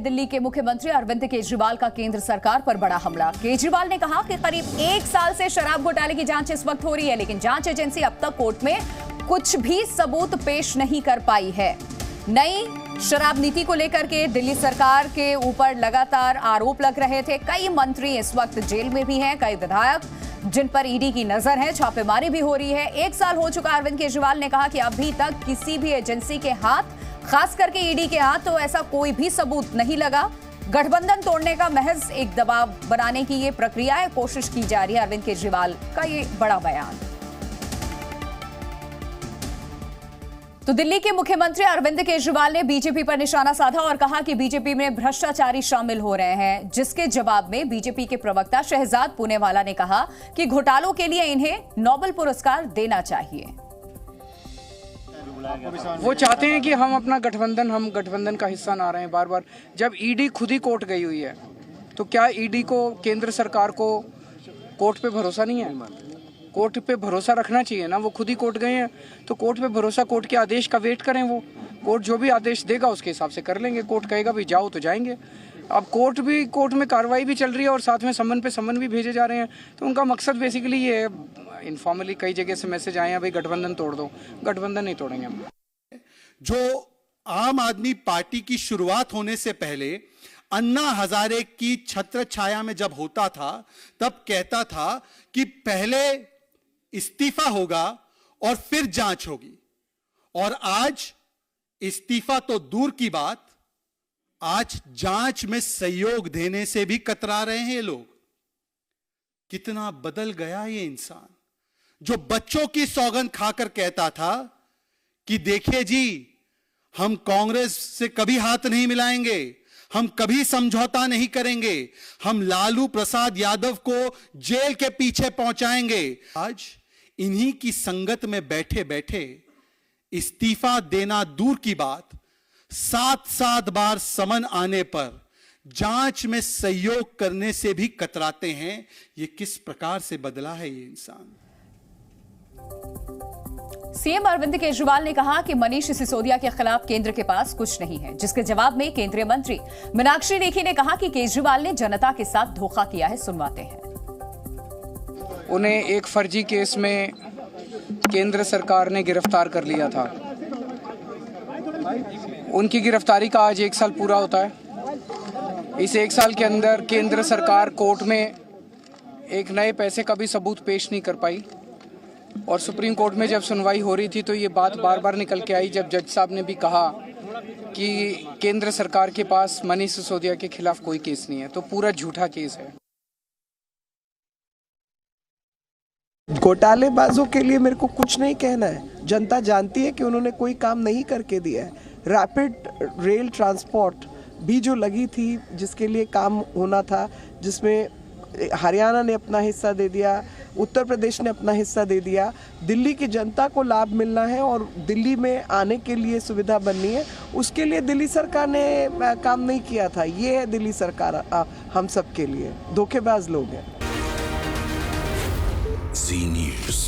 दिल्ली के मुख्यमंत्री अरविंद केजरीवाल का केंद्र सरकार पर बड़ा हमला। केजरीवाल ने कहा कि करीब 1 साल से शराब घोटाले की जांच इस वक्त हो रही है, लेकिन जांच एजेंसी अब तक कोर्ट में कुछ भी सबूत पेश नहीं कर पाई है। नई शराब नीति को लेकर के दिल्ली सरकार के ऊपर लगातार आरोप लग रहे थे। कई मंत्री इस वक्त जेल में भी हैं, कई विधायक जिन पर ईडी की नजर है, छापेमारी भी हो रही है। 1 साल हो चुका। अरविंद केजरीवाल ने कहा कि अभी तक किसी भी एजेंसी के हाथ, खास करके ईडी के हाथ, तो ऐसा कोई भी सबूत नहीं लगा। गठबंधन तोड़ने का महज एक दबाव बनाने की ये प्रक्रिया है, कोशिश की जा रही है। अरविंद केजरीवाल का ये बड़ा बयान। तो दिल्ली के मुख्यमंत्री अरविंद केजरीवाल ने बीजेपी पर निशाना साधा और कहा कि बीजेपी में भ्रष्टाचारी शामिल हो रहे हैं, जिसके जवाब में बीजेपी के प्रवक्ता शहजाद पूनेवाला ने कहा कि घोटालों के लिए इन्हें नोबेल पुरस्कार देना चाहिए। वो चाहते हैं कि हम गठबंधन का हिस्सा ना रहे बार बार। जब ईडी खुद ही कोर्ट गई हुई है, तो क्या ईडी को, केंद्र सरकार को कोर्ट पे भरोसा नहीं है? कोर्ट पे भरोसा रखना चाहिए ना। वो खुद ही कोर्ट गए हैं, तो कोर्ट पे भरोसा, कोर्ट के आदेश का वेट करें। वो कोर्ट जो भी आदेश देगा उसके हिसाब से कर लेंगे। कोर्ट कहेगा भी जाओ तो जाएंगे। अब कोर्ट में कार्रवाई भी चल रही है और साथ में समन पे समन भी भेजे जा रहे हैं। तो उनका मकसद बेसिकली ये है, इनफॉर्मली कई जगह से मैसेज आए हैं, भाई गठबंधन तोड़ दो। गठबंधन नहीं तोड़ेंगे हम। जो आम आदमी पार्टी की शुरुआत होने से पहले अन्ना हजारे की छत्र छाया में जब होता था, तब कहता था कि पहले इस्तीफा होगा और फिर जांच होगी। और आज इस्तीफा तो दूर की बात, आज जांच में सहयोग देने से भी कतरा रहे हैं लोग। कितना बदल गया ये इंसान, जो बच्चों की सौगंध खाकर कहता था कि देखिए जी, हम कांग्रेस से कभी हाथ नहीं मिलाएंगे, हम कभी समझौता नहीं करेंगे, हम लालू प्रसाद यादव को जेल के पीछे पहुंचाएंगे। आज इन्हीं की संगत में बैठे बैठे इस्तीफा देना दूर की बात, 7-7 बार समन आने पर जांच में सहयोग करने से भी कतराते हैं। ये किस प्रकार से बदला है ये इंसान। सीएम अरविंद केजरीवाल ने कहा कि मनीष सिसोदिया के खिलाफ केंद्र के पास कुछ नहीं है, जिसके जवाब में केंद्रीय मंत्री मीनाक्षी लेखी ने कहा कि केजरीवाल ने जनता के साथ धोखा किया है। सुनवाते हैं। उन्हें एक फर्जी केस में केंद्र सरकार ने गिरफ्तार कर लिया था। उनकी गिरफ्तारी का आज 1 साल पूरा होता है। इस 1 साल के अंदर केंद्र सरकार कोर्ट में एक नए पैसे का भी सबूत पेश नहीं कर पाई। और सुप्रीम कोर्ट में जब सुनवाई हो रही थी, तो ये बात बार बार निकल के आई, जब जज साहब ने भी कहा कि केंद्र सरकार के पास मनीष सिसोदिया के खिलाफ कोई केस नहीं है। तो पूरा झूठा केस है। घोटालेबाजों के लिए मेरे को कुछ नहीं कहना है। जनता जानती है कि उन्होंने कोई काम नहीं करके दिया है। रैपिड रेल ट्रांसपोर्ट भी जो लगी थी, जिसके लिए काम होना था, जिसमें हरियाणा ने अपना हिस्सा दे दिया, उत्तर प्रदेश ने अपना हिस्सा दे दिया। दिल्ली की जनता को लाभ मिलना है और दिल्ली में आने के लिए सुविधा बननी है। उसके लिए दिल्ली सरकार ने काम नहीं किया था। ये है दिल्ली सरकार हम सब के लिए धोखेबाज लोग हैं। Zee News।